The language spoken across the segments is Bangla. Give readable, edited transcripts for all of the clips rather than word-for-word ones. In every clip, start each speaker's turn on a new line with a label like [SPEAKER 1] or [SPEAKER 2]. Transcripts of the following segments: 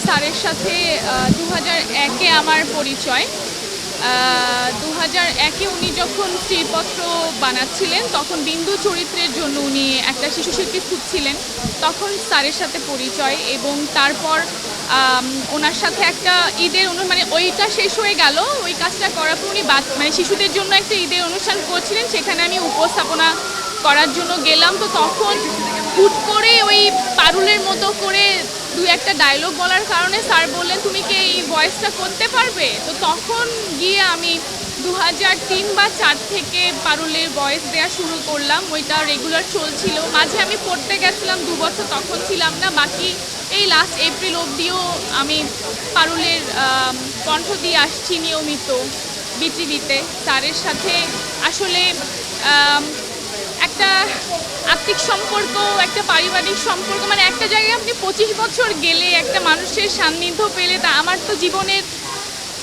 [SPEAKER 1] স্যারের সাথে 2001-এ আমার পরিচয়। 2001-এ উনি যখন স্ত্রীপত্র বানাচ্ছিলেন তখন বিন্দু চরিত্রের জন্য উনি একটা শিশুশিল্পী খুঁজছিলেন, তখন স্যারের সাথে পরিচয়। এবং তারপর ওনার সাথে একটা ঈদের মানে ওইটা শেষ হয়ে গেল, ওই কাজটা করার পর উনি মানে শিশুদের জন্য একটা ঈদের অনুষ্ঠান করছিলেন, সেখানে আমি উপস্থাপনা করার জন্য গেলাম। তো তখন হুট করে ওই পারুলের মতো করে একটা ডায়লগ বলার কারণে স্যার বললেন তুমি কি এই ভয়েসটা করতে পারবে। তো তখন গিয়ে আমি 2003 বা 2004 থেকে পারুলের ভয়েস দেওয়া শুরু করলাম। ওইটা রেগুলার চলছিল, মাঝে আমি পড়তে গেছিলাম 2 বছর, তখন ছিলাম না। বাকি এই লাস্ট এপ্রিল অবধিও আমি পারুলের কণ্ঠ দিয়ে আসছি নিয়মিত বিটিভিতে। স্যারের সাথে আসলে একটা আত্মিক সম্পর্ক, একটা পারিবারিক সম্পর্ক, মানে একটা জায়গায় আপনি 25 বছর গেলে একটা মানুষের সান্নিধ্য পেলে, তা আমার তো জীবনের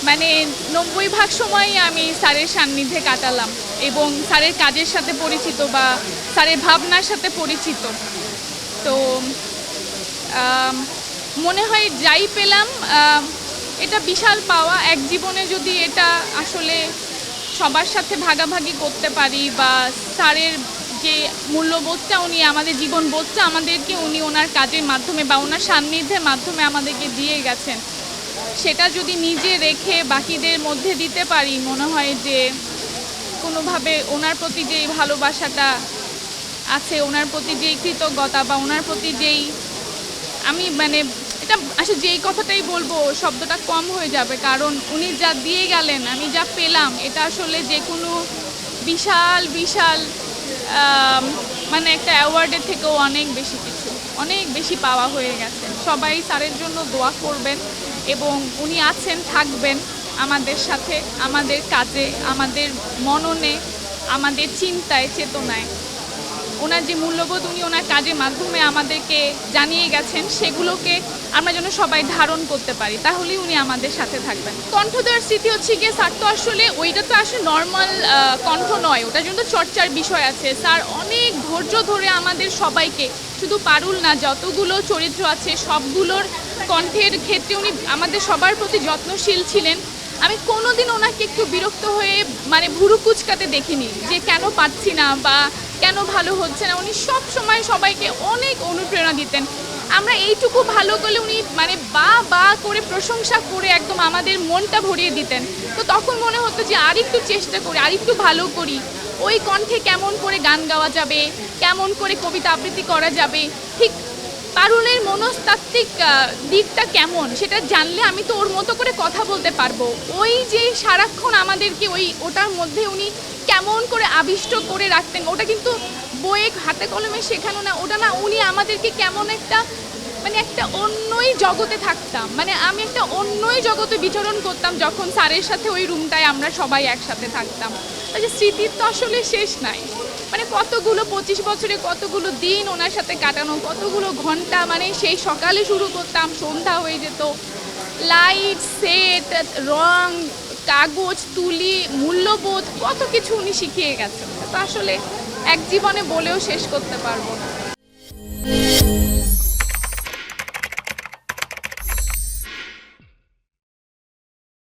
[SPEAKER 1] মানে 90% সময়ই আমি স্যারের সান্নিধ্যে কাটালাম এবং স্যারের কাজের সাথে পরিচিত বা স্যারের ভাবনার সাথে পরিচিত। তো মনে হয় যাই পেলাম এটা বিশাল পাওয়া এক জীবনে, যদি এটা আসলে সবার সাথে ভাগাভাগি করতে পারি, বা স্যারের যে মূল্যবোধটা, উনি আমাদের জীবনবোধটা আমাদেরকে উনি ওনার কাজের মাধ্যমে বা ওনার সান্নিধ্যের মাধ্যমে আমাদেরকে দিয়ে গেছেন, সেটা যদি নিজে রেখে বাকিদের মধ্যে দিতে পারি, মনে হয় যে কোনোভাবে ওনার প্রতি যেই ভালোবাসাটা আছে, ওনার প্রতি যেই কৃতজ্ঞতা বা ওনার প্রতি যেই আমি মানে এটা আসলে যেই কথাটাই বলবো শব্দটা কম হয়ে যাবে, কারণ উনি যা দিয়ে গেলেন আমি যা পেলাম, এটা আসলে যে কোনো বিশাল বিশাল মানে একটা অ্যাওয়ার্ডের থেকেও অনেক বেশি কিছু, অনেক বেশি পাওয়া হয়ে গেছে। সবাই স্যারের জন্য দোয়া করবেন এবং উনি আছেন, থাকবেন আমাদের সাথে, আমাদের কাজে, আমাদের মননে, আমাদের চিন্তায়, চেতনায়। ওনার যে মূল্যবোধ উনি ওনার কাজের মাধ্যমে আমাদেরকে জানিয়ে গেছেন, সেগুলোকে আমরা যেন সবাই ধারণ করতে পারি, তাহলেই উনি আমাদের সাথে থাকবেন। কণ্ঠ দেওয়ার স্মৃতি হচ্ছে গিয়ে, স্যার তো আসলে ওইটা তো আসলে নর্মাল কণ্ঠ নয়, ওটার জন্য চর্চার বিষয় আছে। স্যার অনেক ধৈর্য ধরে আমাদের সবাইকে, শুধু পারুল না, যতগুলো চরিত্র আছে সবগুলোর কণ্ঠের ক্ষেত্রে উনি আমাদের সবার প্রতি যত্নশীল ছিলেন। আমি কোনোদিন ওনাকে একটু বিরক্ত হয়ে মানে ভুরু কুচকাতে দেখিনি যে কেন পাচ্ছি না বা কেন ভালো হচ্ছে না। উনি সব সময় সবাইকে অনেক অনুপ্রেরণা দিতেন। আমরা এইটুকু ভালো করলে উনি মানে বা করে প্রশংসা করে একদম আমাদের মনটা ভরিয়ে দিতেন। তো তখন মনে হতো যে আরেকটু চেষ্টা করি, আরেকটু ভালো করি, ওই কণ্ঠে কেমন করে গান গাওয়া যাবে, কেমন করে কবিতা আবৃত্তি করা যাবে, ঠিক পারুলের মনস্তাত্ত্বিক দিকটা কেমন সেটা জানলে আমি তো ওর মতো করে কথা বলতে পারবো। ওই যে সারাক্ষণ আমাদেরকে ওটার মধ্যে উনি কেমন করে আবিষ্ট করে রাখতেন, ওটা কিন্তু বইয়ে হাতে কলমে শেখানো না, ওটা না, উনি আমাদেরকে কেমন একটা মানে একটা অন্যই জগতে থাকতাম, মানে আমি একটা অন্যই জগতে বিচরণ করতাম যখন স্যারের সাথে ওই রুমটায় আমরা সবাই একসাথে থাকতাম। যে স্মৃতির তো আসলে শেষ নাই, মানে কতগুলো 25 বছরে কতগুলো দিন ওনার সাথে কাটানো, কতগুলো ঘন্টা, মানে সেই সকালে শুরু করতাম, সন্ধ্যা হয়ে যেত। লাইট, সেট, রং, কাগজ, তুলি, মূল্যবোধ, কত কিছু উনি শিখিয়ে গেছেন। তো আসলে এক জীবনে বলেও শেষ করতে পারবো না।